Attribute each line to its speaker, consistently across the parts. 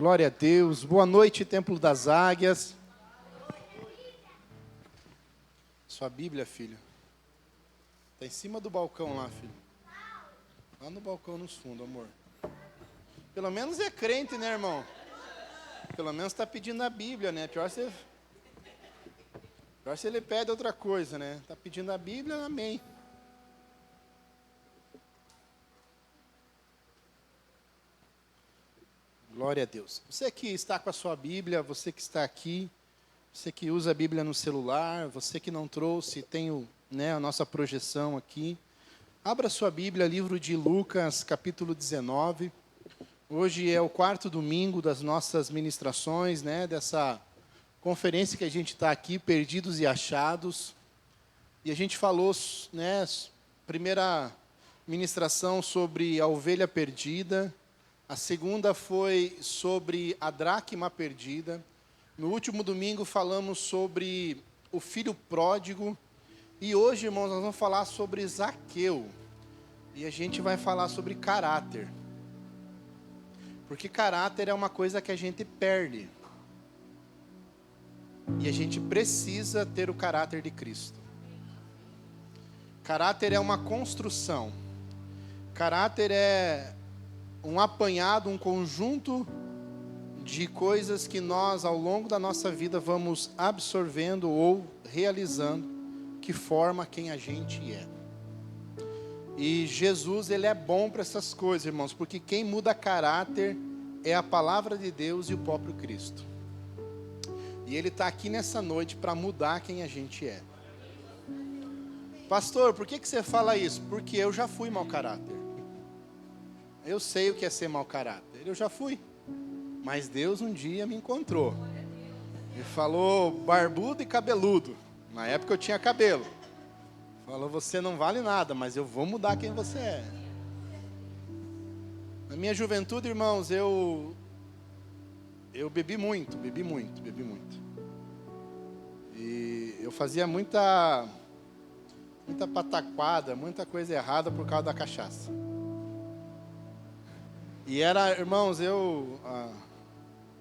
Speaker 1: Glória a Deus. Boa noite, Templo das Águias. Sua Bíblia, filho. Está em cima do balcão lá, filho. Lá no balcão, nos fundos, amor. Pelo menos é crente, né, irmão? Pelo menos está pedindo a Bíblia, né? Pior se ele pede outra coisa, né? Está pedindo a Bíblia, amém. Glória a Deus. Você que está com a sua Bíblia, você que está aqui, você que usa a Bíblia no celular, você que não trouxe, tem a nossa projeção aqui. Abra sua Bíblia, livro de Lucas, capítulo 19. Hoje é o quarto domingo das nossas ministrações, dessa conferência que a gente está aqui, Perdidos e Achados. E a gente falou, primeira ministração sobre a ovelha perdida. A segunda foi sobre a dracma perdida. No último domingo falamos sobre o filho pródigo. E hoje, irmãos, nós vamos falar sobre Zaqueu. E a gente vai falar sobre caráter. Porque caráter é uma coisa que a gente perde. E a gente precisa ter o caráter de Cristo. Caráter é uma construção. Caráter é um apanhado, um conjunto de coisas que nós, ao longo da nossa vida, vamos absorvendo ou realizando, que forma quem a gente é. E Jesus, ele é bom para essas coisas, irmãos, porque quem muda caráter é a palavra de Deus e o próprio Cristo. E ele está aqui nessa noite para mudar quem a gente é. Pastor, por que você fala isso? Porque eu já fui mau caráter. Eu sei o que é ser mau caráter. Eu já fui. Mas Deus um dia me encontrou. Me falou barbudo e cabeludo. Na época eu tinha cabelo. Falou, você não vale nada, mas eu vou mudar quem você é. Na minha juventude, irmãos, eu bebi muito. E eu fazia muita pataquada, muita coisa errada por causa da cachaça. E irmãos,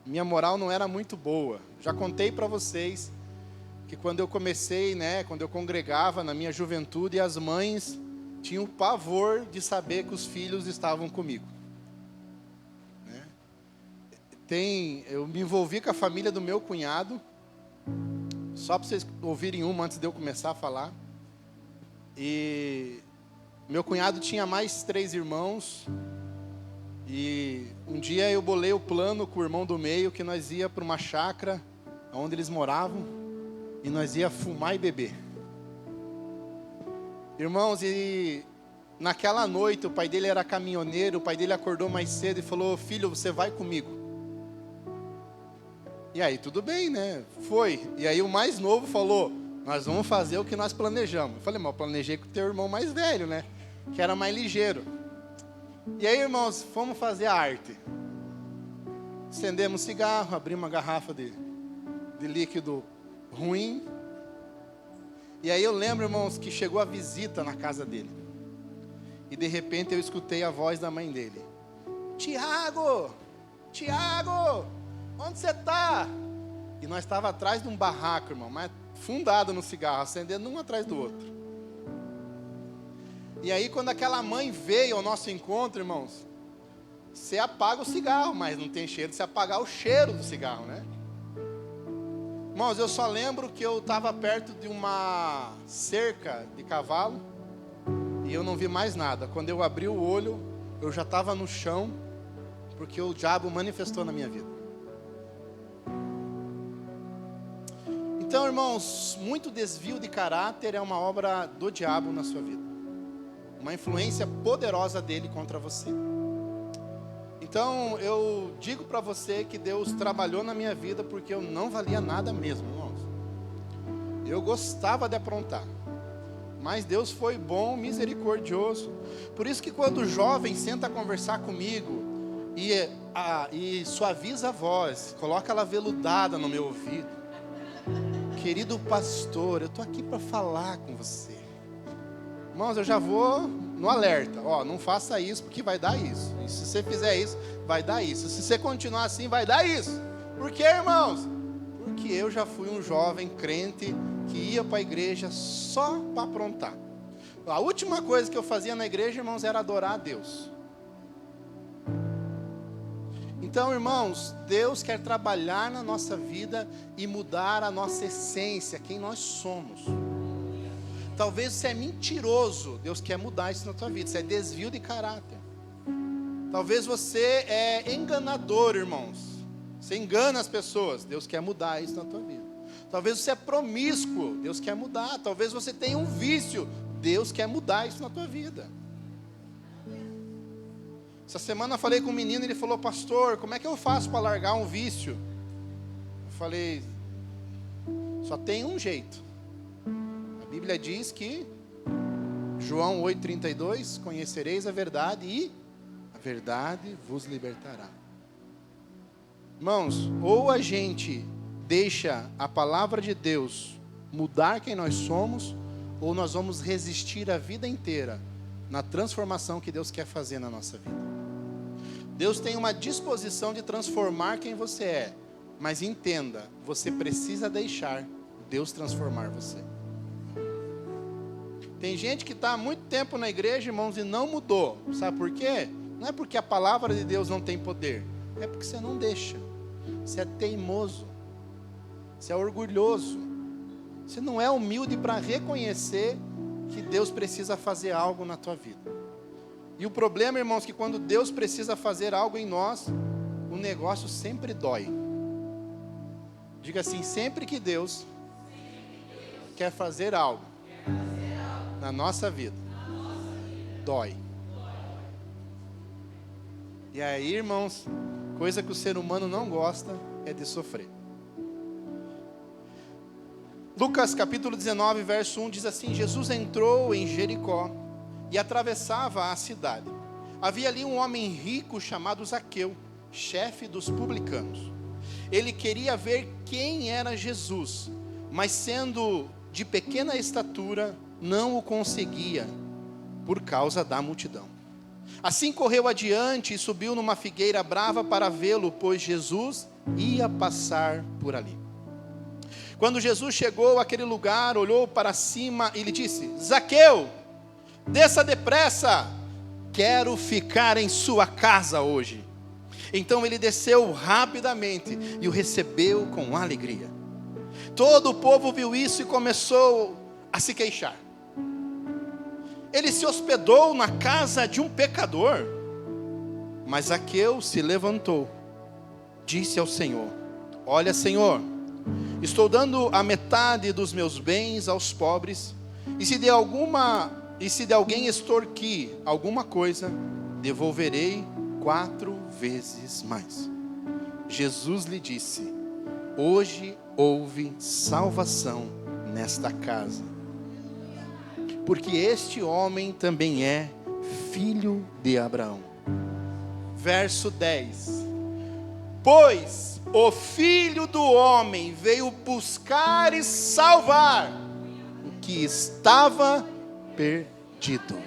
Speaker 1: minha moral não era muito boa. Já contei para vocês que quando eu comecei, quando eu congregava na minha juventude, as mães tinham o pavor de saber que os filhos estavam comigo. Eu me envolvi com a família do meu cunhado, só para vocês ouvirem uma antes de eu começar a falar. E meu cunhado tinha mais 3 irmãos. E um dia eu bolei o plano com o irmão do meio que nós ia para uma chácara onde eles moravam e nós ia fumar e beber. Irmãos, e naquela noite o pai dele era caminhoneiro, o pai dele acordou mais cedo e falou, filho, você vai comigo. E aí tudo bem, Foi. E aí o mais novo falou, nós vamos fazer o que nós planejamos. Eu falei, mas eu planejei com o teu irmão mais velho, que era mais ligeiro. E aí, irmãos, fomos fazer a arte. Acendemos cigarro, abrimos uma garrafa de líquido ruim. E aí eu lembro, irmãos, que chegou a visita na casa dele. E de repente eu escutei a voz da mãe dele. Tiago, onde você está? E nós estávamos atrás de um barraco, irmão, mas fundado no cigarro, acendendo um atrás do outro. E aí quando aquela mãe veio ao nosso encontro, irmãos, você apaga o cigarro, mas não tem cheiro de você apagar o cheiro do cigarro, Irmãos, eu só lembro que eu estava perto de uma cerca de cavalo e eu não vi mais nada. Quando eu abri o olho, eu já estava no chão, porque o diabo manifestou na minha vida. Então, irmãos, muito desvio de caráter é uma obra do diabo na sua vida. Uma influência poderosa dele contra você. Então, eu digo para você que Deus trabalhou na minha vida porque eu não valia nada mesmo, irmãos. Eu gostava de aprontar. Mas Deus foi bom, misericordioso. Por isso que quando o jovem senta a conversar comigo e suaviza a voz, coloca ela veludada no meu ouvido. Querido pastor, eu estou aqui para falar com você. Irmãos, eu já vou no alerta. Não faça isso porque vai dar isso. E se você fizer isso, vai dar isso. Se você continuar assim, vai dar isso. Por quê, irmãos? Porque eu já fui um jovem crente que ia para a igreja só para aprontar. A última coisa que eu fazia na igreja, irmãos, era adorar a Deus. Então, irmãos, Deus quer trabalhar na nossa vida e mudar a nossa essência, quem nós somos. Talvez você é mentiroso, Deus quer mudar isso na tua vida. Isso é desvio de caráter. Talvez você é enganador, irmãos. Você engana as pessoas, Deus quer mudar isso na tua vida. Talvez você é promíscuo, Deus quer mudar. Talvez você tenha um vício, Deus quer mudar isso na tua vida. Essa semana eu falei com um menino, ele falou: pastor, como é que eu faço para largar um vício? Eu falei: só tem um jeito. A Bíblia diz que, João 8,32, conhecereis a verdade e a verdade vos libertará. Irmãos, ou a gente deixa a palavra de Deus mudar quem nós somos, ou nós vamos resistir a vida inteira na transformação que Deus quer fazer na nossa vida. Deus tem uma disposição de transformar quem você é, mas entenda, você precisa deixar Deus transformar você. Tem gente que está há muito tempo na igreja, irmãos, e não mudou. Sabe por quê? Não é porque a palavra de Deus não tem poder, é porque você não deixa. Você é teimoso, você é orgulhoso, você não é humilde para reconhecer que Deus precisa fazer algo na tua vida. E o problema, irmãos, é que quando Deus precisa fazer algo em nós, o negócio sempre dói. Diga assim: sempre que Deus quer fazer algo na nossa vida, dói. E aí, irmãos, coisa que o ser humano não gosta é de sofrer. Lucas capítulo 19, verso 1 diz assim: Jesus entrou em Jericó e atravessava a cidade. Havia ali um homem rico chamado Zaqueu, chefe dos publicanos. Ele queria ver quem era Jesus, mas sendo de pequena estatura, não o conseguia, por causa da multidão. Assim correu adiante e subiu numa figueira brava para vê-lo, pois Jesus ia passar por ali. Quando Jesus chegou àquele lugar, olhou para cima e lhe disse: Zaqueu, desça depressa, quero ficar em sua casa hoje. Então ele desceu rapidamente e o recebeu com alegria. Todo o povo viu isso e começou a se queixar. Ele se hospedou na casa de um pecador. Mas Zaqueu se levantou, disse ao Senhor: olha, Senhor, estou dando a metade dos meus bens aos pobres, e se de alguém extorquir alguma coisa, devolverei 4 vezes mais. Jesus lhe disse: hoje houve salvação nesta casa, porque este homem também é filho de Abraão. Verso 10: pois o Filho do Homem veio buscar e salvar o que estava perdido.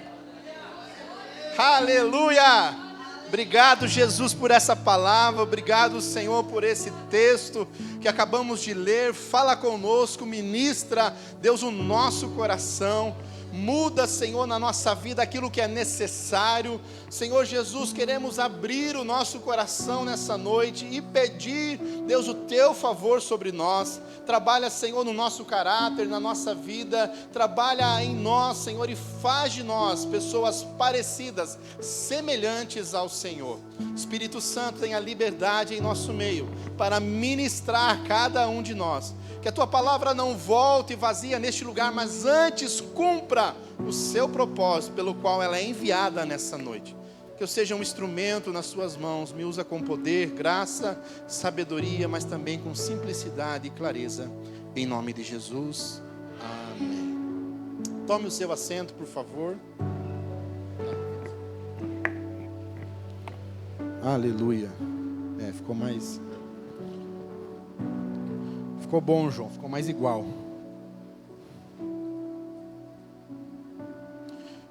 Speaker 1: Aleluia! Obrigado, Jesus, por essa palavra. Obrigado, Senhor, por esse texto que acabamos de ler. Fala conosco, ministra, Deus, o nosso coração. Muda, Senhor, na nossa vida aquilo que é necessário. Senhor Jesus, queremos abrir o nosso coração nessa noite e pedir, Deus, o teu favor sobre nós. Trabalha, Senhor, no nosso caráter, na nossa vida. Trabalha em nós, Senhor, e faz de nós pessoas parecidas, semelhantes ao Senhor. Espírito Santo, tenha liberdade em nosso meio para ministrar cada um de nós. Que a tua palavra não volte vazia neste lugar, mas antes cumpra o seu propósito pelo qual ela é enviada nessa noite. Que eu seja um instrumento nas suas mãos, me usa com poder, graça, sabedoria, mas também com simplicidade e clareza, em nome de Jesus, amém. Tome o seu assento, por favor. Aleluia. Ficou mais... Ficou bom, João, ficou mais igual.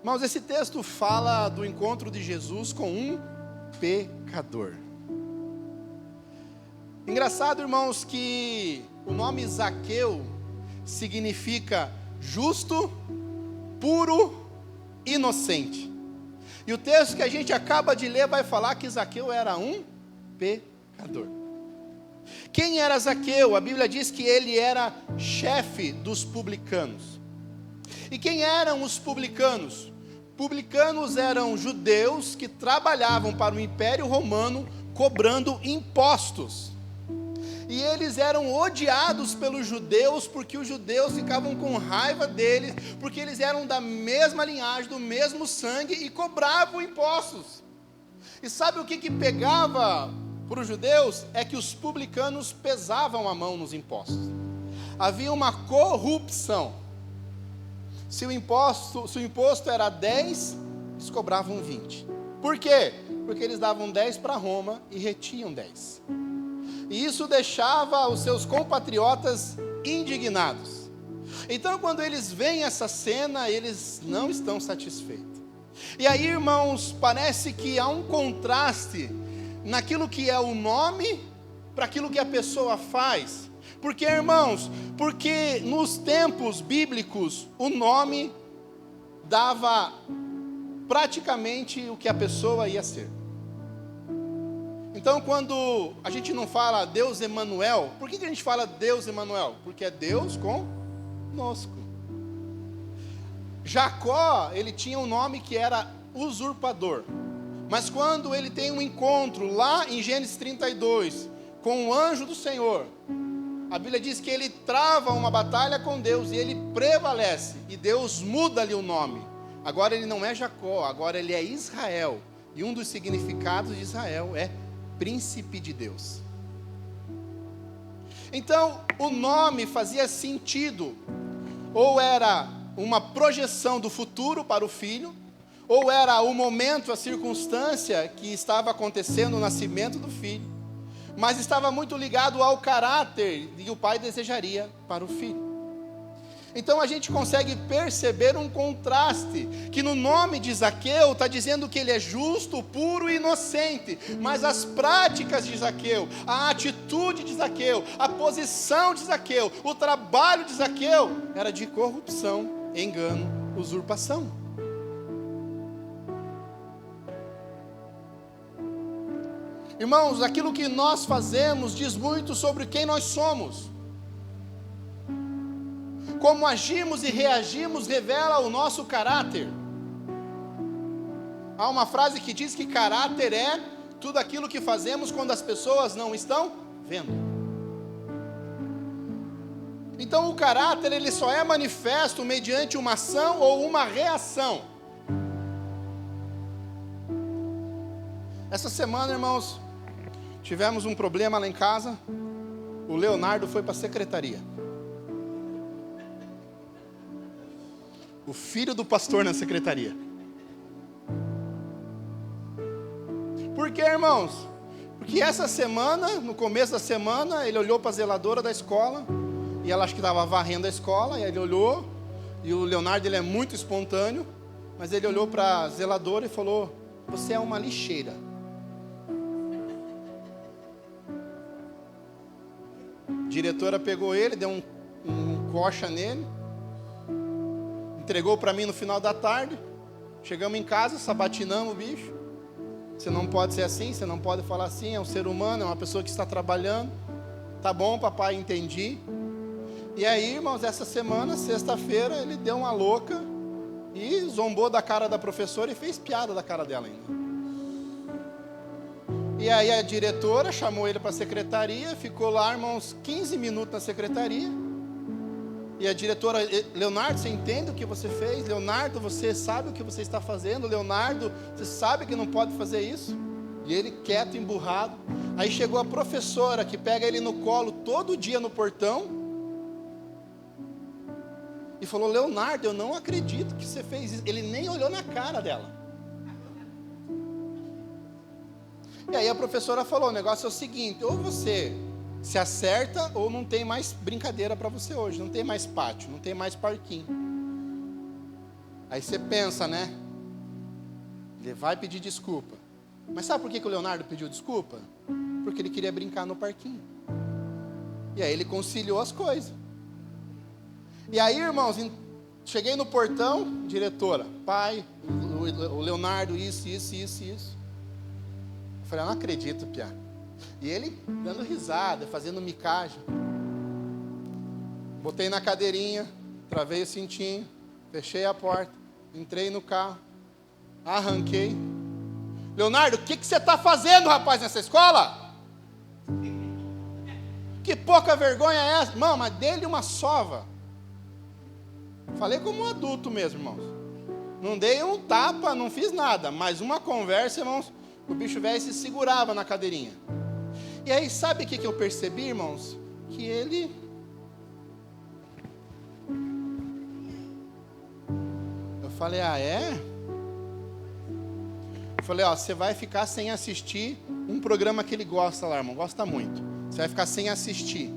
Speaker 1: Irmãos, esse texto fala do encontro de Jesus com um pecador. Engraçado, irmãos, que o nome Zaqueu significa justo, puro, inocente. E o texto que a gente acaba de ler vai falar que Zaqueu era um pecador. Quem era Zaqueu? A Bíblia diz que ele era chefe dos publicanos. E quem eram os publicanos? Publicanos eram judeus que trabalhavam para o Império Romano cobrando impostos. E eles eram odiados pelos judeus, porque os judeus ficavam com raiva deles, porque eles eram da mesma linhagem, do mesmo sangue e cobravam impostos. E sabe o que pegava para os judeus? É que os publicanos pesavam a mão nos impostos. Havia uma corrupção. Se o imposto era 10, eles cobravam 20. Por quê? Porque eles davam 10 para Roma e retinham 10. E isso deixava os seus compatriotas indignados. Então, quando eles veem essa cena, eles não estão satisfeitos. E aí, irmãos, parece que há um contraste naquilo que é o nome para aquilo que a pessoa faz. Porque, irmãos, porque nos tempos bíblicos, o nome dava praticamente o que a pessoa ia ser. Então, quando a gente não fala Deus Emanuel, por que a gente fala Deus Emanuel? Porque é Deus conosco. Jacó, ele tinha um nome que era usurpador. Mas quando ele tem um encontro lá em Gênesis 32 com o anjo do Senhor, a Bíblia diz que ele trava uma batalha com Deus e ele prevalece. E Deus muda ali o nome. Agora ele não é Jacó, agora ele é Israel. E um dos significados de Israel é Príncipe de Deus. Então, o nome fazia sentido. Ou era uma projeção do futuro para o filho, ou era o momento, a circunstância que estava acontecendo o nascimento do filho, mas estava muito ligado ao caráter que o pai desejaria para o filho. Então a gente consegue perceber um contraste, que no nome de Zaqueu está dizendo que ele é justo, puro e inocente, mas as práticas de Zaqueu, a atitude de Zaqueu, a posição de Zaqueu, o trabalho de Zaqueu, era de corrupção, engano, usurpação. Irmãos, aquilo que nós fazemos diz muito sobre quem nós somos. Como agimos e reagimos revela o nosso caráter. Há uma frase que diz que caráter é tudo aquilo que fazemos quando as pessoas não estão vendo. Então o caráter ele só é manifesto mediante uma ação ou uma reação. Essa semana, irmãos, tivemos um problema lá em casa. O Leonardo foi para a secretaria. O filho do pastor na secretaria. Por quê, irmãos? Porque essa semana, no começo da semana, ele olhou para a zeladora da escola, e ela acho que estava varrendo a escola, e ele olhou, e o Leonardo ele é muito espontâneo, mas ele olhou para a zeladora e falou: "Você é uma lixeira." A diretora pegou ele, deu um coxa nele, entregou para mim no final da tarde. Chegamos em casa, sabatinamos o bicho. Você não pode ser assim, você não pode falar assim, é um ser humano, é uma pessoa que está trabalhando. Tá bom, papai, entendi. E aí, irmãos, essa semana, sexta-feira, ele deu uma louca e zombou da cara da professora e fez piada da cara dela ainda. E aí a diretora chamou ele para a secretaria, ficou lá, irmãos, 15 minutos na secretaria. E a diretora: "Leonardo, você entende o que você fez? Leonardo, você sabe o que você está fazendo? Leonardo, você sabe que não pode fazer isso?" E ele quieto, emburrado. Aí chegou a professora, que pega ele no colo todo dia no portão, e falou: "Leonardo, eu não acredito que você fez isso." Ele nem olhou na cara dela. E aí a professora falou: "O negócio é o seguinte, ou você se acerta, ou não tem mais brincadeira para você hoje, não tem mais pátio, não tem mais parquinho." Aí você pensa, né? Ele vai pedir desculpa. Mas sabe por que o Leonardo pediu desculpa? Porque ele queria brincar no parquinho. E aí ele conciliou as coisas. E aí, irmãos, cheguei no portão, diretora, pai, o Leonardo, isso. Eu falei, eu não acredito, piá. E ele dando risada, fazendo micagem. Botei na cadeirinha, travei o cintinho, fechei a porta, entrei no carro, arranquei. Leonardo, o que você está fazendo, rapaz, nessa escola? Que pouca vergonha é essa? Irmão, mas dele uma sova. Falei como um adulto mesmo, irmãos. Não dei um tapa, não fiz nada. Mas uma conversa, irmãos, o bicho velho se segurava na cadeirinha. E aí, sabe o que eu percebi, irmãos? Que ele... Eu falei, é? Eu falei, você vai ficar sem assistir um programa que ele gosta lá, irmão. Gosta muito. Você vai ficar sem assistir.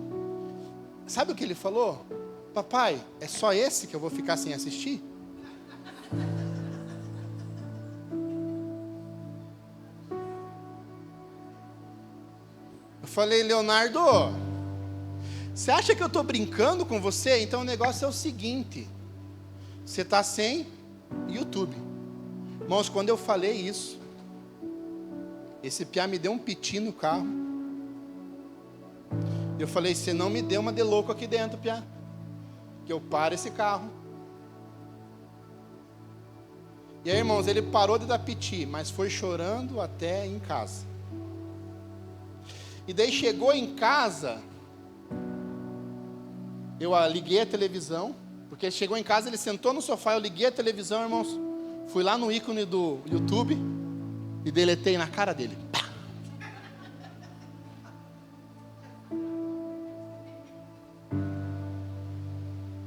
Speaker 1: Sabe o que ele falou? Papai, é só esse que eu vou ficar sem assistir? Eu falei, Leonardo, você acha que eu estou brincando com você? Então o negócio é o seguinte, você está sem YouTube. Irmãos, quando eu falei isso, esse piá me deu um piti no carro. Eu falei, você não me deu uma de louco aqui dentro, piá, que eu paro esse carro. E aí, irmãos, ele parou de dar piti, mas foi chorando até em casa. E daí chegou em casa, eu liguei a televisão, porque ele chegou em casa, ele sentou no sofá, eu liguei a televisão, irmãos, fui lá no ícone do YouTube e deletei na cara dele. Pá!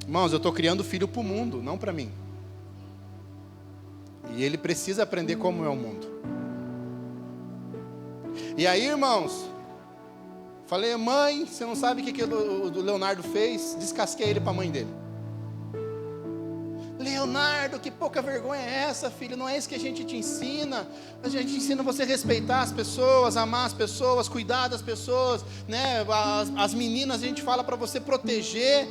Speaker 1: Irmãos, eu estou criando filho para o mundo, não para mim. E ele precisa aprender como é o mundo. E aí, irmãos, falei, mãe, você não sabe o que o Leonardo fez? Descasquei ele para a mãe dele. Leonardo, que pouca vergonha é essa, filho? Não é isso que a gente te ensina. A gente ensina você a respeitar as pessoas, amar as pessoas, cuidar das pessoas, né? As meninas a gente fala para você proteger.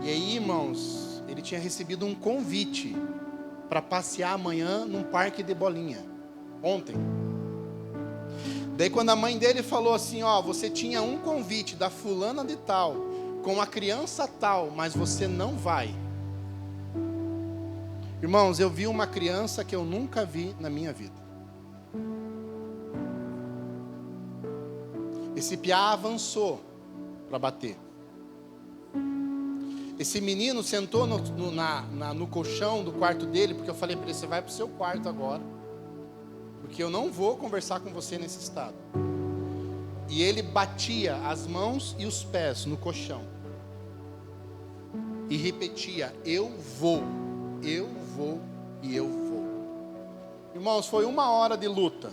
Speaker 1: E aí, irmãos, ele tinha recebido um convite para passear amanhã num parque de bolinha. Ontem. Daí quando a mãe dele falou assim, você tinha um convite da fulana de tal, com a criança tal, mas você não vai. Irmãos, eu vi uma criança que eu nunca vi na minha vida. Esse piá avançou para bater. Esse menino sentou no colchão do quarto dele, porque eu falei para ele, você vai para o seu quarto agora, porque eu não vou conversar com você nesse estado. E ele batia as mãos e os pés no colchão. E repetia, eu vou e eu vou. Irmãos, foi 1 hora de luta.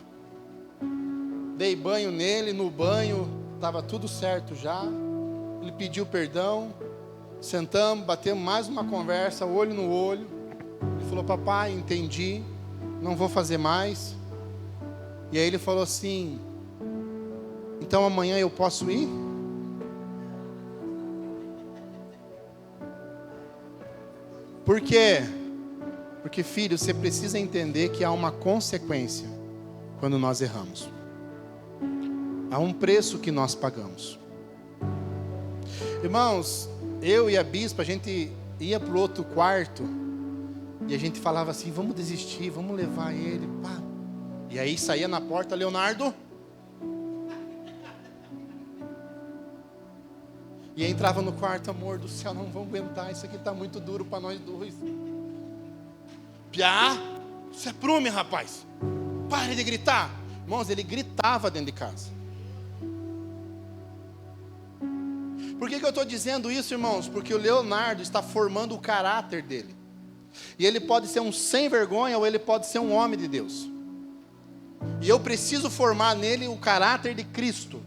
Speaker 1: Dei banho nele, no banho, estava tudo certo já. Ele pediu perdão. Sentamos, batemos mais uma conversa, olho no olho. Ele falou, papai, entendi, não vou fazer mais. E aí ele falou assim, então amanhã eu posso ir? Por quê? Porque, filho, você precisa entender que há uma consequência quando nós erramos. Há um preço que nós pagamos. Irmãos, eu e a bispa, a gente ia para o outro quarto e a gente falava assim, vamos desistir, vamos levar ele, pá. E aí saía na porta, Leonardo. E entrava no quarto, amor do céu, não vamos aguentar, isso aqui está muito duro para nós dois. Piá, se aprume, rapaz. Pare de gritar. Irmãos, ele gritava dentro de casa. Por que eu estou dizendo isso, irmãos? Porque o Leonardo está formando o caráter dele. E ele pode ser um sem vergonha ou ele pode ser um homem de Deus. E eu preciso formar nele o caráter de Cristo.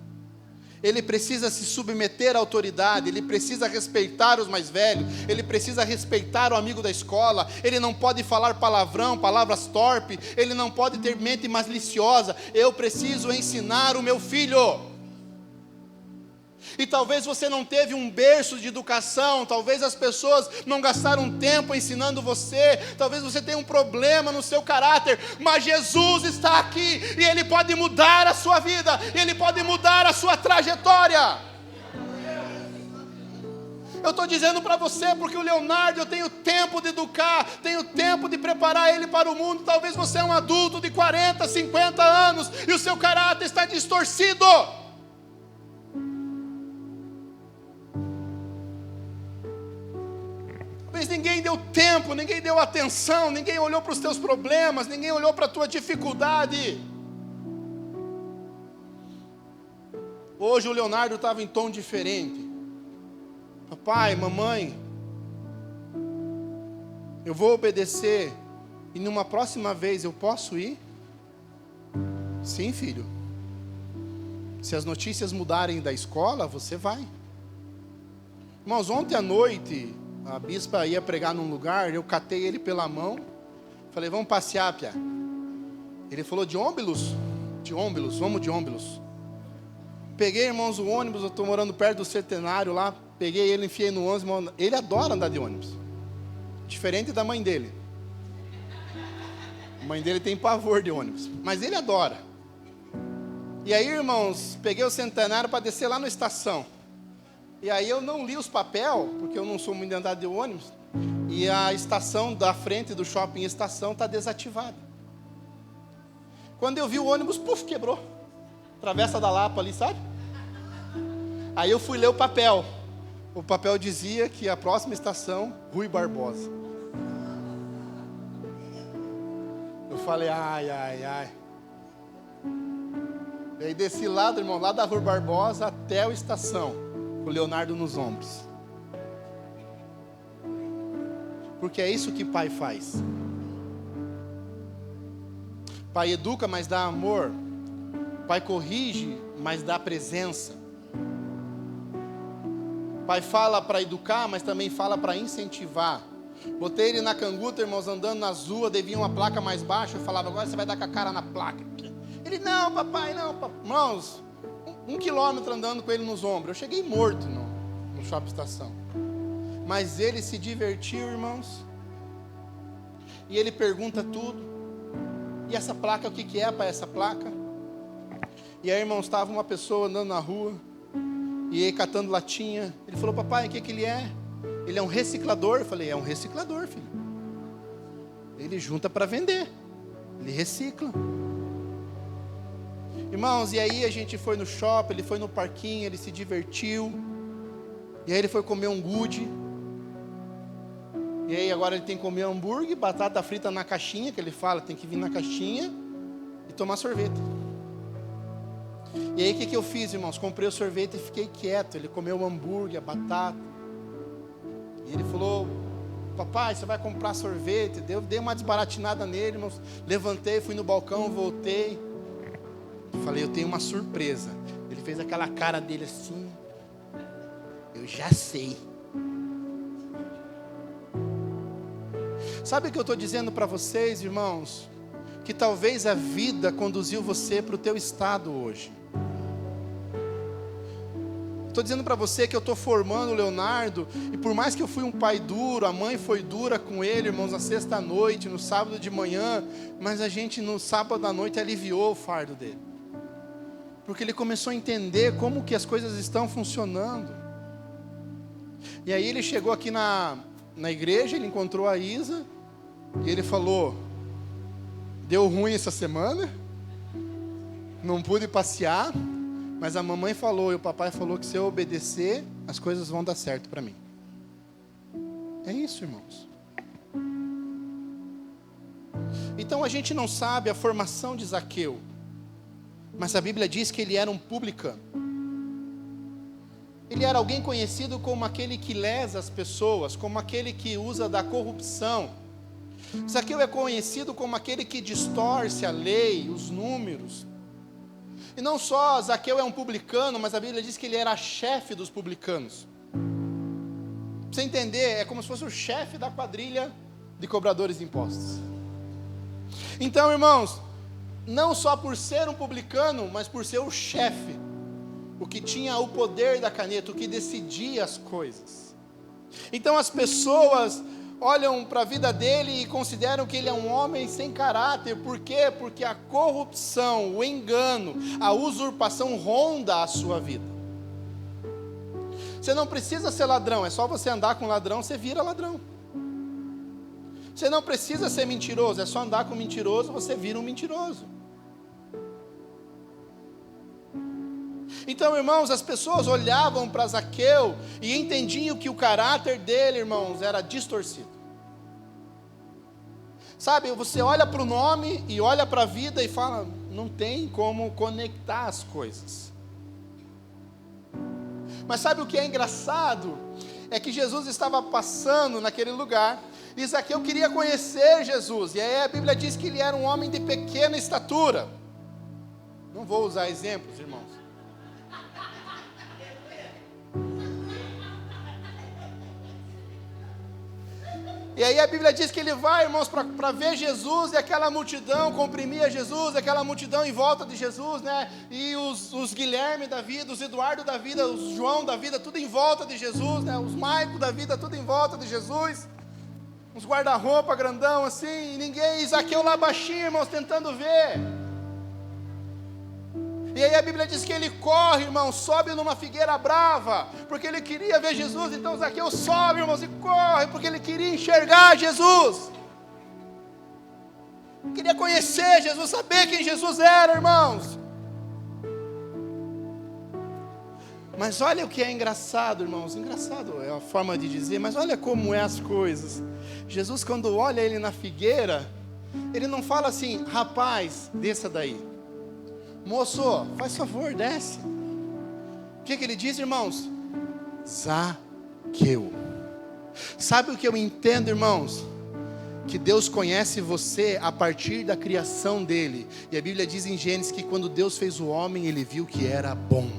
Speaker 1: ele precisa se submeter à autoridade, ele precisa respeitar os mais velhos, ele precisa respeitar o amigo da escola, ele não pode falar palavrão, palavras torpes, ele não pode ter mente maliciosa. Eu preciso ensinar o meu filho. E talvez você não teve um berço de educação, talvez as pessoas não gastaram tempo ensinando você, talvez você tenha um problema no seu caráter, mas Jesus está aqui, e Ele pode mudar a sua vida, Ele pode mudar a sua trajetória. Eu estou dizendo para você, porque o Leonardo, eu tenho tempo de educar, tenho tempo de preparar ele para o mundo. Talvez você é um adulto de 40, 50 anos, e o seu caráter está distorcido. Talvez ninguém deu tempo, ninguém deu atenção, ninguém olhou para os teus problemas, ninguém olhou para a tua dificuldade. Hoje o Leonardo estava em tom diferente. Papai, mamãe, eu vou obedecer, e numa próxima vez eu posso ir? Sim, filho. Se as notícias mudarem da escola, você vai. Irmãos, ontem à noite, a bispa ia pregar num lugar, eu catei ele pela mão, falei, vamos passear, Pia. Ele falou, de ônibus? De ônibus, vamos de ônibus. Peguei, irmãos, o ônibus, eu estou morando perto do Centenário lá, peguei ele, enfiei no ônibus, irmão, ele adora andar de ônibus, diferente da mãe dele. A mãe dele tem pavor de ônibus, mas ele adora. E aí, irmãos, peguei o Centenário para descer lá na estação. E aí eu não li os papéis, porque eu não sou muito de andar de ônibus, e a estação da frente do shopping estação está desativada. Quando eu vi o ônibus, puf, quebrou. Travessa da Lapa ali, sabe? Aí eu fui ler o papel. O papel dizia que a próxima estação, Rui Barbosa. Eu falei, ai, ai, ai. E aí desci lá, irmão, lá da Rui Barbosa até a estação, com o Leonardo nos ombros. Porque é isso que pai faz. Pai educa, mas dá amor. Pai corrige, mas dá presença. Pai fala para educar, mas também fala para incentivar. Botei ele na canguta, irmãos, andando nas ruas, devia uma placa mais baixa. Eu falava, agora você vai dar com a cara na placa. Ele, não, papai, não, papai. Irmãos, 1 quilômetro andando com ele nos ombros. Eu cheguei morto no shopping estação. Mas ele se divertiu, irmãos. E ele pergunta tudo. E essa placa, o que é para essa placa? E aí, irmãos, estava uma pessoa andando na rua, e aí catando latinha. Ele falou, papai, o que ele é? Ele é um reciclador. Eu falei, é um reciclador, filho. Ele junta para vender. Ele recicla. Irmãos, e aí a gente foi no shopping, ele foi no parquinho, ele se divertiu. E aí ele foi comer um gude. E aí agora ele tem que comer hambúrguer, batata frita na caixinha, que ele fala, tem que vir na caixinha e tomar sorvete. E aí o que eu fiz, irmãos? Comprei o sorvete e fiquei quieto. Ele comeu o hambúrguer, a batata. E ele falou, papai, você vai comprar sorvete? Eu dei uma desbaratinada nele, irmãos. Levantei, fui no balcão, voltei. Falei, eu tenho uma surpresa. Ele fez aquela cara dele assim. Eu já sei. Sabe o que eu estou dizendo para vocês, irmãos? Que talvez a vida conduziu você para o teu estado hoje. Estou dizendo para você que eu estou formando o Leonardo, e por mais que eu fui um pai duro, a mãe foi dura com ele, irmãos, na sexta-noite, no sábado de manhã, mas a gente no sábado à noite aliviou o fardo dele. Porque ele começou a entender como que as coisas estão funcionando. E aí ele chegou aqui na igreja, ele encontrou a Isa, e ele falou, deu ruim essa semana, não pude passear, mas a mamãe falou e o papai falou que se eu obedecer, as coisas vão dar certo para mim. É isso, irmãos. Então a gente não sabe a formação de Zaqueu, mas a Bíblia diz que ele era um publicano. Ele era alguém conhecido como aquele que lesa as pessoas, como aquele que usa da corrupção. Zaqueu é conhecido como aquele que distorce a lei, os números. E não só Zaqueu é um publicano, mas a Bíblia diz que ele era chefe dos publicanos. Pra você entender, é como se fosse o chefe da quadrilha de cobradores de impostos. Então, irmãos, não só por ser um publicano, mas por ser o chefe, o que tinha o poder da caneta, o que decidia as coisas. Então as pessoas olham para a vida dele e consideram que ele é um homem sem caráter. Por quê? Porque a corrupção, o engano, a usurpação ronda a sua vida. Você não precisa ser ladrão, é só você andar com ladrão, você vira ladrão. Você não precisa ser mentiroso, é só andar com mentiroso, você vira um mentiroso. Então, irmãos, as pessoas olhavam para Zaqueu e entendiam que o caráter dele, irmãos, era distorcido. Sabe, você olha para o nome e olha para a vida e fala, não tem como conectar as coisas. Mas sabe o que é engraçado? É que Jesus estava passando naquele lugar, e Zaqueu queria conhecer Jesus, e aí a Bíblia diz que ele era um homem de pequena estatura. Não vou usar exemplos, irmãos. E aí a Bíblia diz que ele vai, irmãos, para ver Jesus, e aquela multidão comprimia Jesus, aquela multidão em volta de Jesus, né? E os Guilherme da vida, os Eduardo da vida, os João da vida, tudo em volta de Jesus, né? Os Maico da vida, tudo em volta de Jesus. Uns guarda-roupa grandão assim, e ninguém, Zaqueu lá baixinho, irmãos, tentando ver. E aí a Bíblia diz que ele corre, irmão, sobe numa figueira brava, porque ele queria ver Jesus. Então Zaqueu sobe, irmãos, e corre, porque ele queria enxergar Jesus. Queria conhecer Jesus, saber quem Jesus era, irmãos. Mas olha o que é engraçado, irmãos. Engraçado é a forma de dizer, mas olha como é as coisas. Jesus, quando olha ele na figueira, ele não fala assim, rapaz, desça daí. Moço, faz favor, desce. O que ele diz, irmãos? Zaqueu. Sabe o que eu entendo, irmãos? Que Deus conhece você a partir da criação dele. E a Bíblia diz em Gênesis que quando Deus fez o homem, ele viu que era bom.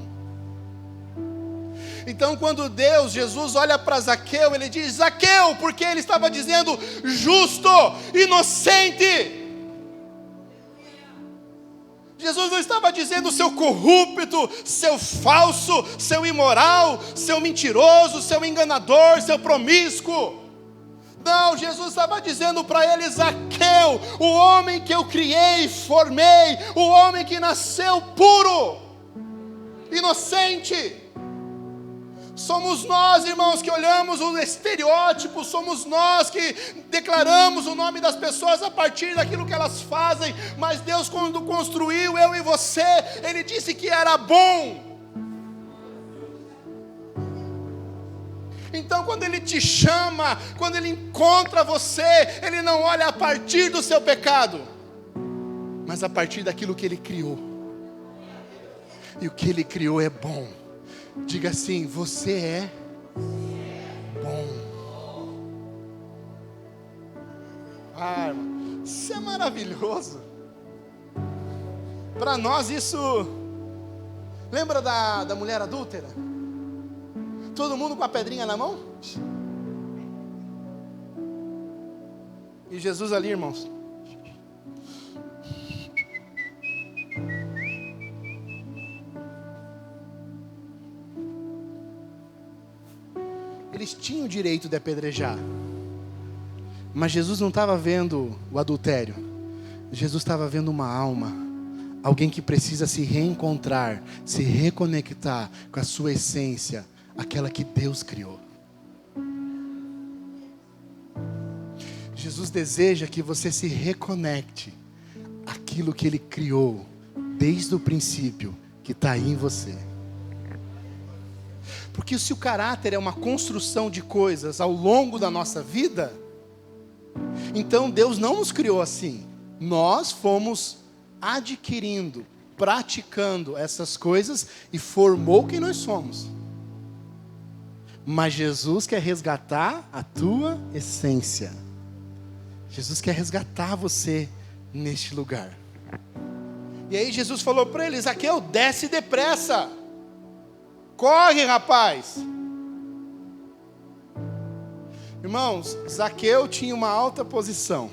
Speaker 1: Então quando Jesus olha para Zaqueu, ele diz, Zaqueu, porque ele estava dizendo justo, inocente. Jesus não estava dizendo seu corrupto, seu falso, seu imoral, seu mentiroso, seu enganador, seu promíscuo. Não, Jesus estava dizendo para ele, Zaqueu, o homem que eu criei, formei, o homem que nasceu puro, inocente. Somos nós, irmãos, que olhamos o estereótipo, somos nós que declaramos o nome das pessoas a partir daquilo que elas fazem, mas Deus, quando construiu eu e você, Ele disse que era bom. Então quando Ele te chama, quando Ele encontra você, Ele não olha a partir do seu pecado, mas a partir daquilo que Ele criou, e o que Ele criou é bom. Diga assim, você é bom. Ah, irmão, isso é maravilhoso. Para nós isso... Lembra da mulher adúltera? Todo mundo com a pedrinha na mão? E Jesus ali, irmãos. Eles tinham o direito de apedrejar, mas Jesus não estava vendo o adultério. Jesus estava vendo uma alma, alguém que precisa se reencontrar, se reconectar com a sua essência, aquela que Deus criou. Jesus deseja que você se reconecte àquilo que Ele criou desde o princípio, que está aí em você. Porque se o caráter é uma construção de coisas ao longo da nossa vida, então Deus não nos criou assim. Nós fomos adquirindo, praticando essas coisas e formou quem nós somos. Mas Jesus quer resgatar a tua essência. Jesus quer resgatar você neste lugar. E aí Jesus falou para ele: Zaqueu, desce depressa. Corre, rapaz. Irmãos, Zaqueu tinha uma alta posição,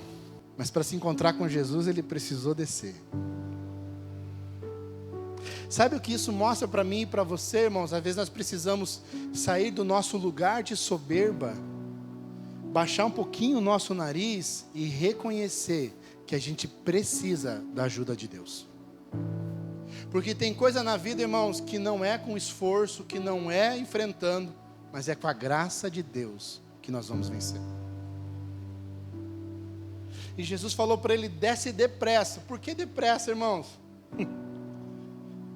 Speaker 1: mas para se encontrar com Jesus ele precisou descer. Sabe o que isso mostra para mim e para você, irmãos? Às vezes nós precisamos sair do nosso lugar de soberba, baixar um pouquinho o nosso nariz e reconhecer que a gente precisa da ajuda de Deus. Porque tem coisa na vida, irmãos, que não é com esforço, que não é enfrentando, mas é com a graça de Deus que nós vamos vencer. E Jesus falou para ele: desce depressa. Por que depressa, irmãos?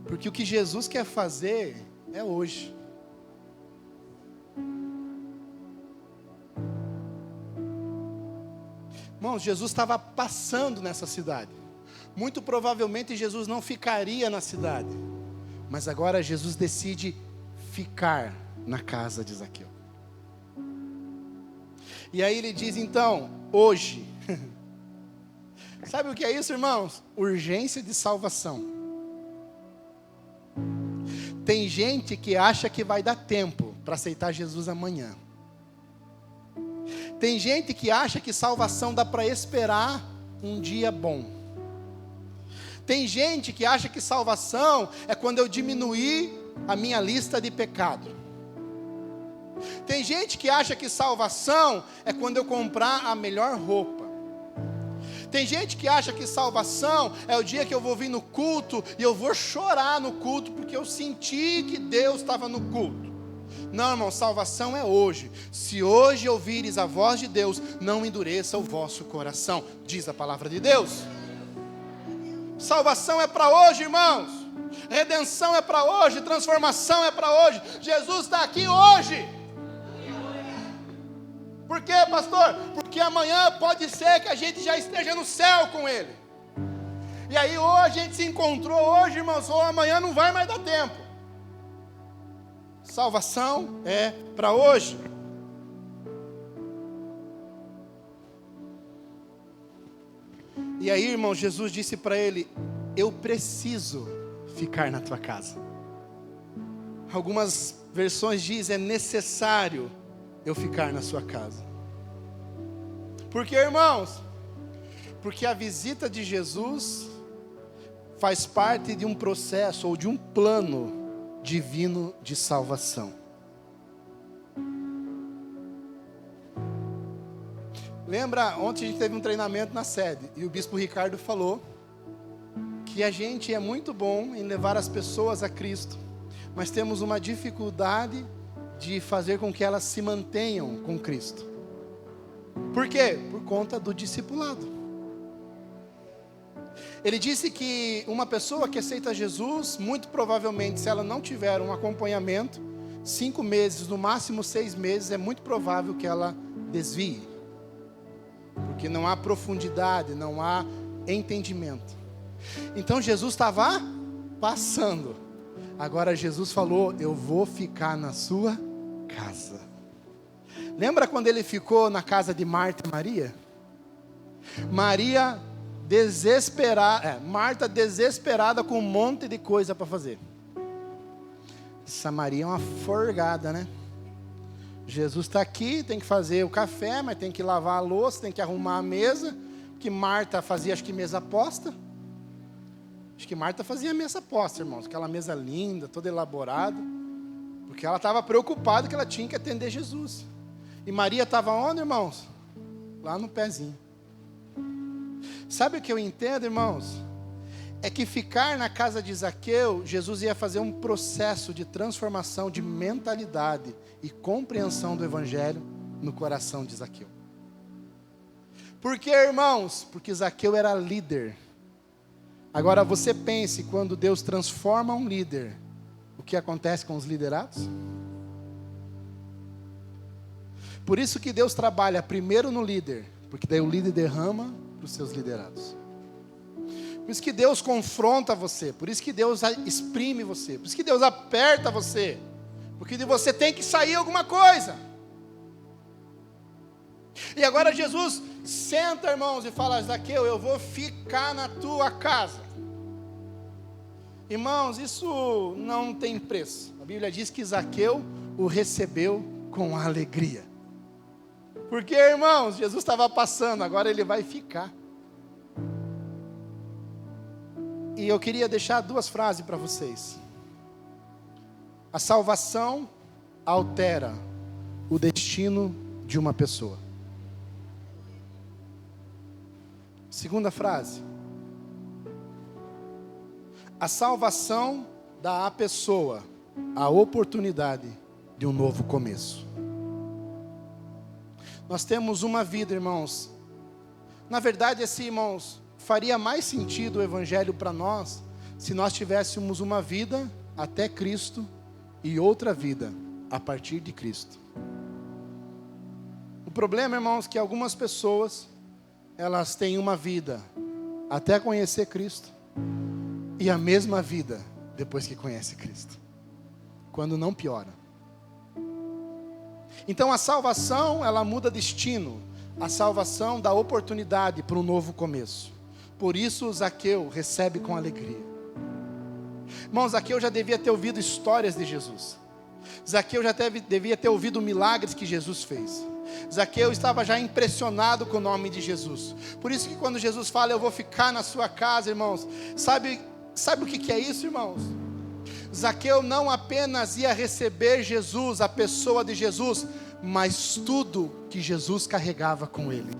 Speaker 1: Porque o que Jesus quer fazer é hoje. Irmãos, Jesus estava passando nessa cidade. Muito provavelmente Jesus não ficaria na cidade. Mas agora Jesus decide ficar na casa de Zaqueu. E aí ele diz então, hoje. Sabe o que é isso, irmãos? Urgência de salvação. Tem gente que acha que vai dar tempo para aceitar Jesus amanhã. Tem gente que acha que salvação dá para esperar um dia bom. Tem gente que acha que salvação é quando eu diminuir a minha lista de pecado. Tem gente que acha que salvação é quando eu comprar a melhor roupa. Tem gente que acha que salvação é o dia que eu vou vir no culto e eu vou chorar no culto porque eu senti que Deus estava no culto. Não, irmão, salvação é hoje. Se hoje ouvires a voz de Deus, não endureça o vosso coração, diz a palavra de Deus. Salvação é para hoje, irmãos. Redenção é para hoje, transformação é para hoje. Jesus está aqui hoje. Por quê, pastor? Porque amanhã pode ser que a gente já esteja no céu com Ele. E aí hoje a gente se encontrou hoje, irmãos, ou amanhã não vai mais dar tempo. Salvação é para hoje. E aí, irmão, Jesus disse para ele: eu preciso ficar na tua casa. Algumas versões dizem: é necessário eu ficar na sua casa. Por quê, irmãos? Porque a visita de Jesus faz parte de um processo ou de um plano divino de salvação. Lembra, ontem a gente teve um treinamento na sede e o bispo Ricardo falou que a gente é muito bom em levar as pessoas a Cristo, mas temos uma dificuldade de fazer com que elas se mantenham com Cristo. Por quê? Por conta do discipulado. Ele disse que uma pessoa que aceita Jesus, muito provavelmente, se ela não tiver um acompanhamento, 5 meses, no máximo 6 meses, é muito provável que ela desvie. Porque não há profundidade, não há entendimento. Então Jesus estava passando. Agora Jesus falou: eu vou ficar na sua casa. Lembra quando ele ficou na casa de Marta e Maria? Marta desesperada com um monte de coisa para fazer. Essa Maria é uma forgada, né? Jesus está aqui, tem que fazer o café, mas tem que lavar a louça, tem que arrumar a mesa. Que Marta fazia, acho que mesa posta. Acho que Marta fazia mesa posta, irmãos. Aquela mesa linda, toda elaborada. Porque ela estava preocupada que ela tinha que atender Jesus. E Maria estava onde, irmãos? Lá no pezinho. Sabe o que eu entendo, irmãos? É que ficar na casa de Zaqueu, Jesus ia fazer um processo de transformação de mentalidade e compreensão do Evangelho no coração de Zaqueu. Por quê, irmãos? Porque Zaqueu era líder. Agora você pense, quando Deus transforma um líder, o que acontece com os liderados? Por isso que Deus trabalha primeiro no líder, porque daí o líder derrama para os seus liderados. Por isso que Deus confronta você, por isso que Deus exprime você, por isso que Deus aperta você, porque de você tem que sair alguma coisa. E agora Jesus senta, irmãos, e fala: Zaqueu, eu vou ficar na tua casa. Irmãos, isso não tem preço. A Bíblia diz que Zaqueu o recebeu com alegria. Porque, irmãos, Jesus estava passando, agora ele vai ficar. E eu queria deixar duas frases para vocês. A salvação altera o destino de uma pessoa. Segunda frase. A salvação dá à pessoa a oportunidade de um novo começo. Nós temos uma vida, irmãos. Na verdade, irmãos, faria mais sentido o Evangelho para nós se nós tivéssemos uma vida até Cristo e outra vida a partir de Cristo. O problema, irmãos, é que algumas pessoas, elas têm uma vida até conhecer Cristo e a mesma vida depois que conhece Cristo, quando não piora. Então a salvação, ela muda destino. A salvação dá oportunidade para um novo começo. Por isso Zaqueu recebe com alegria. Irmão, Zaqueu já devia ter ouvido histórias de Jesus. Zaqueu já devia ter ouvido milagres que Jesus fez. Zaqueu estava já impressionado com o nome de Jesus. Por isso que quando Jesus fala, eu vou ficar na sua casa, irmãos. Sabe o que é isso, irmãos? Zaqueu não apenas ia receber Jesus, a pessoa de Jesus, mas tudo que Jesus carregava com ele.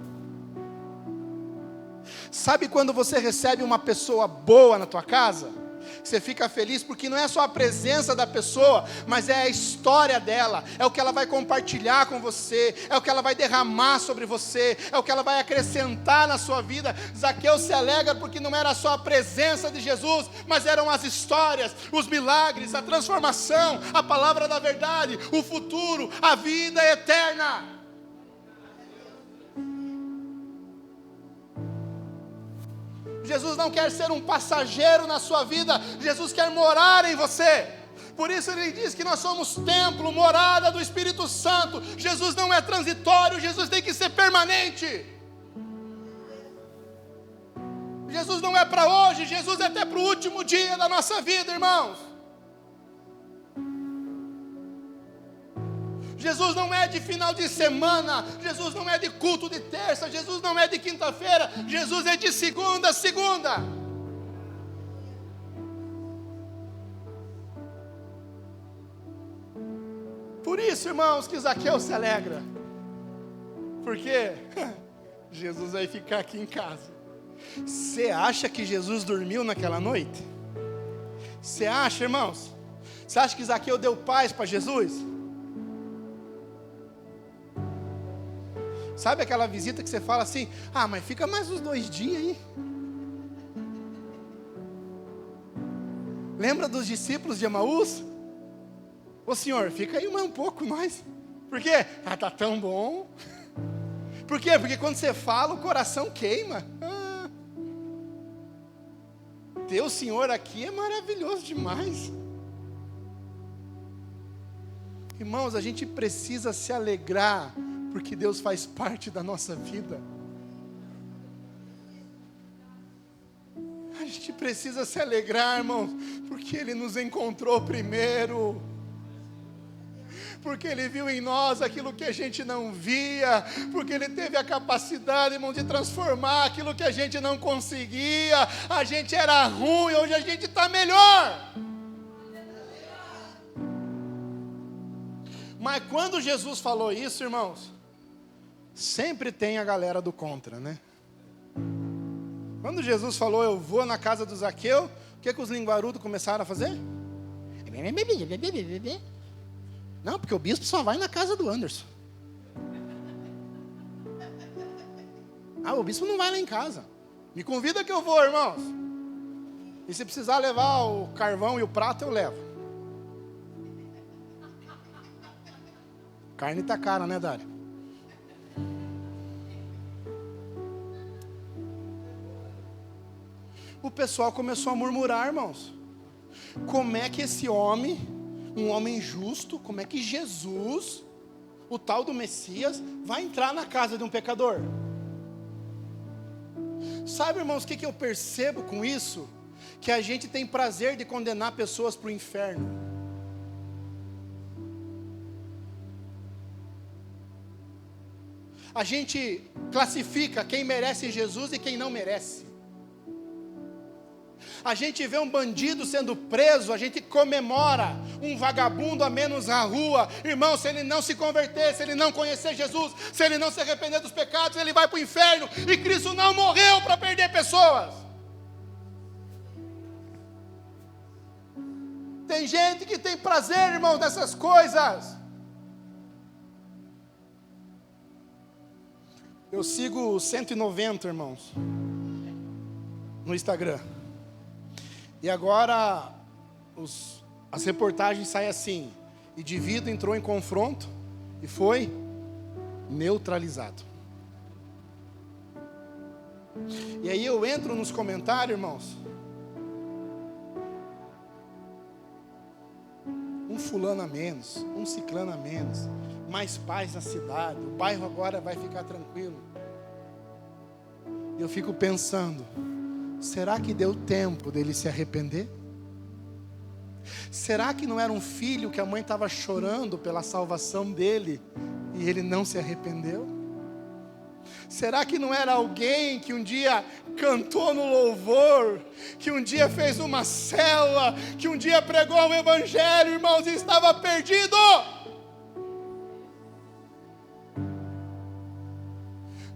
Speaker 1: Sabe quando você recebe uma pessoa boa na tua casa? Você fica feliz porque não é só a presença da pessoa, mas é a história dela, é o que ela vai compartilhar com você, é o que ela vai derramar sobre você, é o que ela vai acrescentar na sua vida. Zaqueu se alegra porque não era só a presença de Jesus, mas eram as histórias, os milagres, a transformação, a palavra da verdade, o futuro, a vida eterna. Jesus não quer ser um passageiro na sua vida, Jesus quer morar em você. Por isso ele diz que nós somos templo, morada do Espírito Santo. Jesus não é transitório, Jesus tem que ser permanente. Jesus não é para hoje, Jesus é até para o último dia da nossa vida, irmãos. Jesus não é de final de semana, Jesus não é de culto de terça, Jesus não é de quinta-feira, Jesus é de segunda a segunda. Por isso, irmãos, que Zaqueu se alegra, porque Jesus vai ficar aqui em casa. Você acha que Jesus dormiu naquela noite? Você acha, irmãos? Você acha que Zaqueu deu paz para Jesus? Sabe aquela visita que você fala assim, mas fica mais uns 2 dias aí. Lembra dos discípulos de Emaús? Ô Senhor, fica aí mais um pouco mais. Por quê? Tá tão bom. Por quê? Porque quando você fala, o coração queima. Ter o Senhor aqui é maravilhoso demais. Irmãos, a gente precisa se alegrar, porque Deus faz parte da nossa vida. A gente precisa se alegrar, irmãos, porque Ele nos encontrou primeiro. Porque Ele viu em nós aquilo que a gente não via. Porque Ele teve a capacidade, irmão, de transformar aquilo que a gente não conseguia. A gente era ruim, hoje a gente está melhor. Mas quando Jesus falou isso, irmãos, sempre tem a galera do contra, né? Quando Jesus falou, eu vou na casa do Zaqueu, o que os linguarudos começaram a fazer? Não, porque o bispo só vai na casa do Anderson. O bispo não vai lá em casa. Me convida que eu vou, irmãos. E se precisar levar o carvão e o prato, eu levo. Carne tá cara, né, Dário? O pessoal começou a murmurar, irmãos. Como é que esse homem, um homem justo, como é que Jesus, o tal do Messias, vai entrar na casa de um pecador? Sabe, irmãos, o que eu percebo com isso? que a gente tem prazer de condenar pessoas para o inferno. A gente classifica quem merece Jesus e quem não merece. A gente vê um bandido sendo preso, a gente comemora um vagabundo a menos na rua. Irmão, se ele não se converter, se ele não conhecer Jesus, se ele não se arrepender dos pecados, ele vai para o inferno. E Cristo não morreu para perder pessoas. Tem gente que tem prazer, irmãos, nessas coisas. Eu sigo 190, irmãos, no Instagram. E agora as reportagens saem assim: indivíduo entrou em confronto e foi neutralizado. E aí eu entro nos comentários, irmãos. Um fulano a menos, um ciclano a menos, mais paz na cidade, o bairro agora vai ficar tranquilo. Eu fico pensando, será que deu tempo dele se arrepender? Será que não era um filho que a mãe estava chorando pela salvação dele e ele não se arrependeu? Será que não era alguém que um dia cantou no louvor, que um dia fez uma célula, que um dia pregou o evangelho, irmãos, e estava perdido?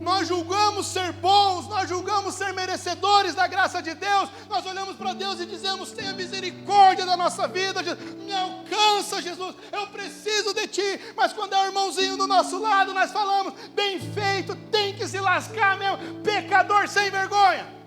Speaker 1: Nós julgamos ser bons, nós julgamos ser merecedores da graça de Deus. Nós olhamos para Deus e dizemos: tenha misericórdia da nossa vida, me alcança, Jesus, eu preciso de Ti. Mas quando é o irmãozinho do nosso lado, nós falamos: bem feito, tem que se lascar mesmo, pecador sem vergonha.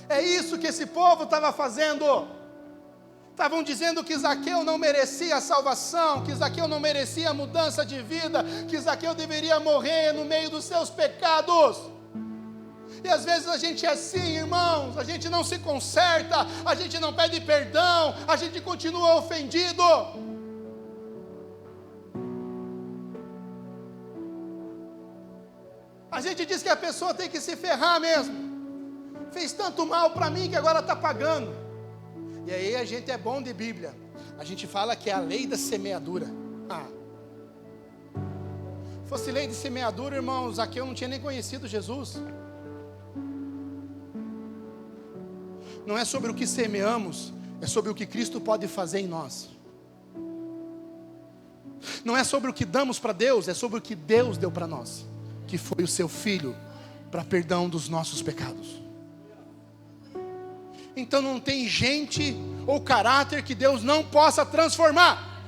Speaker 1: É isso que esse povo estava fazendo. Estavam dizendo que Zaqueu não merecia a salvação, que Zaqueu não merecia a mudança de vida, que Zaqueu deveria morrer no meio dos seus pecados. E às vezes a gente é assim, irmãos, a gente não se conserta, a gente não pede perdão, a gente continua ofendido. A gente diz que a pessoa tem que se ferrar mesmo. Fez tanto mal para mim que agora está pagando. E aí a gente é bom de Bíblia. A gente fala que é a lei da semeadura. Fosse lei de semeadura, irmãos, Zaqueu não tinha nem conhecido Jesus. Não é sobre o que semeamos, é sobre o que Cristo pode fazer em nós. Não é sobre o que damos para Deus, é sobre o que Deus deu para nós, que foi o seu Filho, para perdão dos nossos pecados. Então não tem gente ou caráter que Deus não possa transformar.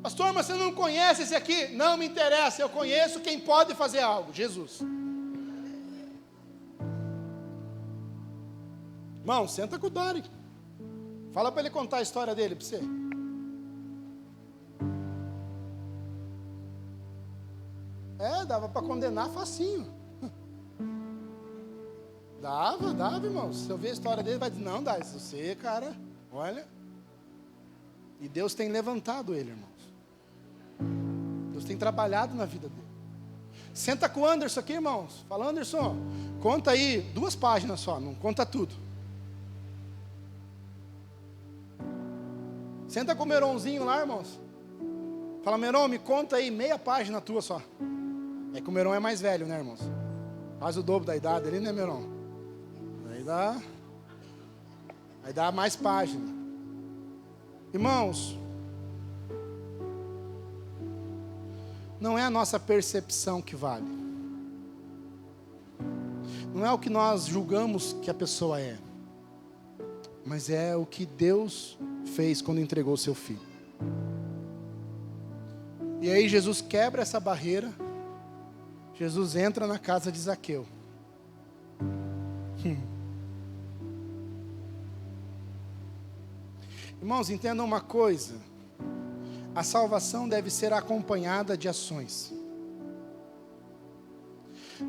Speaker 1: Pastor, mas você não conhece esse aqui? Não me interessa, eu conheço quem pode fazer algo: Jesus. Irmão, senta com o Dari. Fala para ele contar a história dele para você. Dava para condenar facinho. Dava, irmão. Se eu ver a história dele, vai dizer: não, dá, você, cara, olha. E Deus tem levantado ele, irmãos. Deus tem trabalhado na vida dele. Senta com o Anderson aqui, irmãos. Fala: Anderson, conta aí 2 páginas só, não conta tudo. Senta com o Meronzinho lá, irmãos. Fala: Meron, me conta aí meia página tua só. É que o Meron é mais velho, né, irmãos? Quase o dobro da idade ali, né, Meron? Aí dá mais página. Irmãos, não é a nossa percepção que vale. Não é o que nós julgamos que a pessoa é. Mas é o que Deus fez quando entregou o seu Filho. E aí Jesus quebra essa barreira. Jesus entra na casa de Zaqueu. Irmãos, entendam uma coisa: a salvação deve ser acompanhada de ações.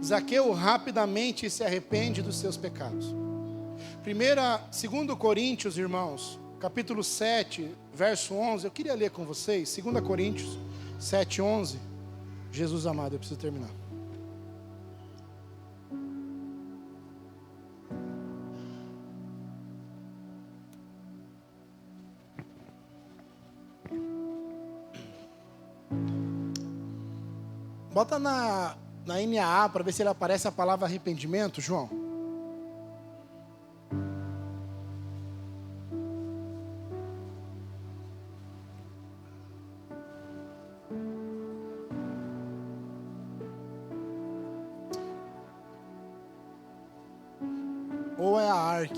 Speaker 1: Zaqueu rapidamente se arrepende dos seus pecados. 2 Coríntios, irmãos, capítulo 7, verso 11. Eu queria ler com vocês, 2 Coríntios 7, 11. Jesus amado, eu preciso terminar. Bota na NAA para ver se ele aparece a palavra arrependimento, João. Ou é a ARC?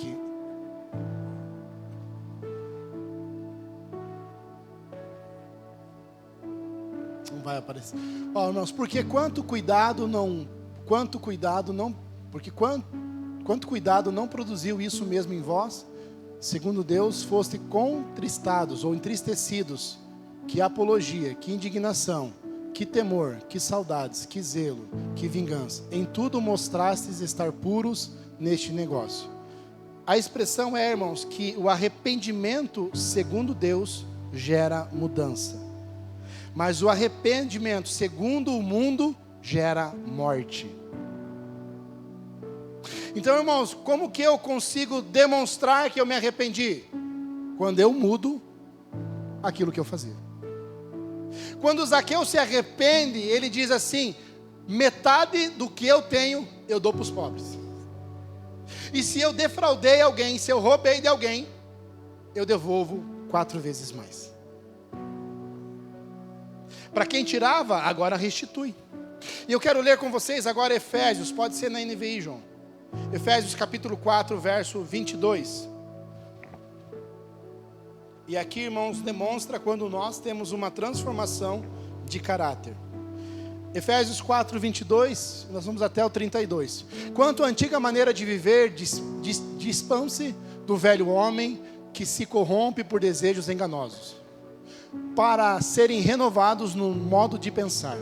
Speaker 1: Não vai aparecer. Ó, irmãos, porque quanto cuidado não produziu isso mesmo em vós, segundo Deus, foste contristados ou entristecidos, que apologia, que indignação, que temor, que saudades, que zelo, que vingança. Em tudo mostrastes estar puros neste negócio. A expressão é, irmãos, que o arrependimento, segundo Deus, gera mudança. Mas o arrependimento, segundo o mundo, gera morte. Então, irmãos, como que eu consigo demonstrar que eu me arrependi? Quando eu mudo aquilo que eu fazia. Quando Zaqueu se arrepende, ele diz assim: metade do que eu tenho, eu dou para os pobres. E se eu defraudei alguém, se eu roubei de alguém, eu devolvo 4 vezes mais. Para quem tirava, agora restitui. E eu quero ler com vocês agora Efésios, pode ser na NVI, João. Efésios capítulo 4, verso 22. E aqui, irmãos, demonstra quando nós temos uma transformação de caráter. Efésios 4, 22, nós vamos até o 32. Quanto à antiga maneira de viver, dispam-se do velho homem que se corrompe por desejos enganosos, para serem renovados no modo de pensar,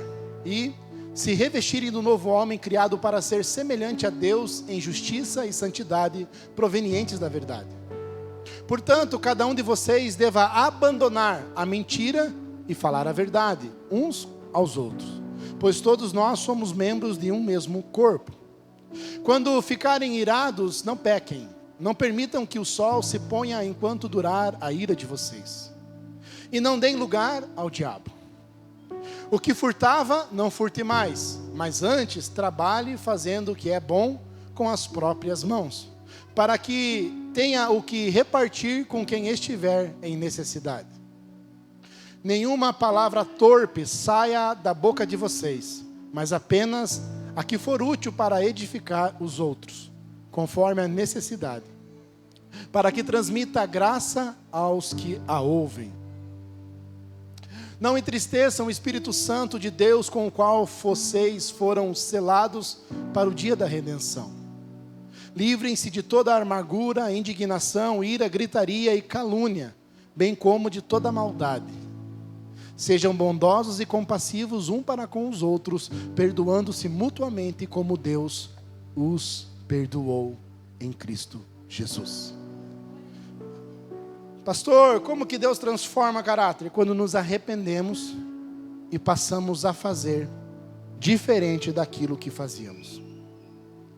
Speaker 1: e se revestirem do novo homem criado para ser semelhante a Deus em justiça e santidade provenientes da verdade. Portanto, cada um de vocês deva abandonar a mentira e falar a verdade, uns aos outros, pois todos nós somos membros de um mesmo corpo. Quando ficarem irados, não pequem, não permitam que o sol se ponha enquanto durar a ira de vocês, e não deem lugar ao diabo. O que furtava, não furte mais, mas antes trabalhe fazendo o que é bom com as próprias mãos, para que tenha o que repartir com quem estiver em necessidade. Nenhuma palavra torpe saia da boca de vocês, mas apenas a que for útil para edificar os outros, conforme a necessidade, para que transmita a graça aos que a ouvem. Não entristeçam o Espírito Santo de Deus, com o qual vocês foram selados para o dia da redenção. Livrem-se de toda amargura, indignação, ira, gritaria e calúnia, bem como de toda maldade. Sejam bondosos e compassivos um para com os outros, perdoando-se mutuamente como Deus os perdoou em Cristo Jesus. Pastor, como que Deus transforma caráter? Quando nos arrependemos e passamos a fazer diferente daquilo que fazíamos.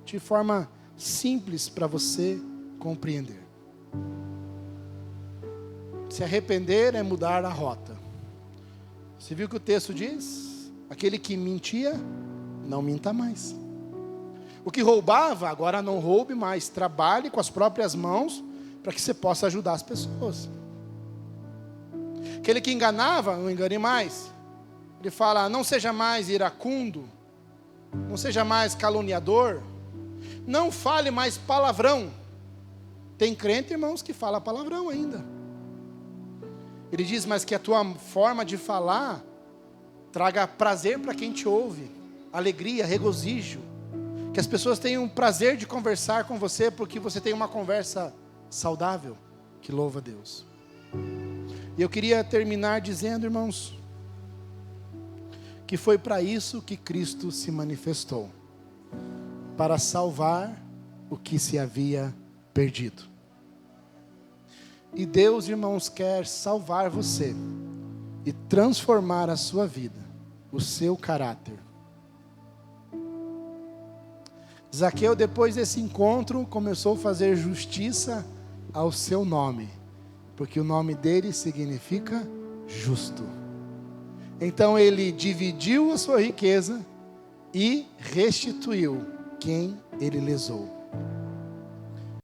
Speaker 1: De forma simples para você compreender. Se arrepender é mudar a rota. Você viu o que o texto diz? Aquele que mentia, não minta mais. O que roubava, agora não roube mais. Trabalhe com as próprias mãos para que você possa ajudar as pessoas. Aquele que enganava, não engane mais. Ele fala, não seja mais iracundo, não seja mais caluniador, não fale mais palavrão. Tem crente, irmãos, que fala palavrão ainda. Ele diz, mas que a tua forma de falar traga prazer para quem te ouve, alegria, regozijo. Que as pessoas tenham prazer de conversar com você, porque você tem uma conversa saudável, que louva a Deus. E eu queria terminar dizendo, irmãos, que foi para isso que Cristo se manifestou. para salvar o que se havia perdido. E Deus, irmãos, quer salvar você e transformar a sua vida, o seu caráter. Zaqueu, depois desse encontro, começou a fazer justiça ao seu nome, porque o nome dele significa justo. Então ele dividiu a sua riqueza e restituiu quem ele lesou.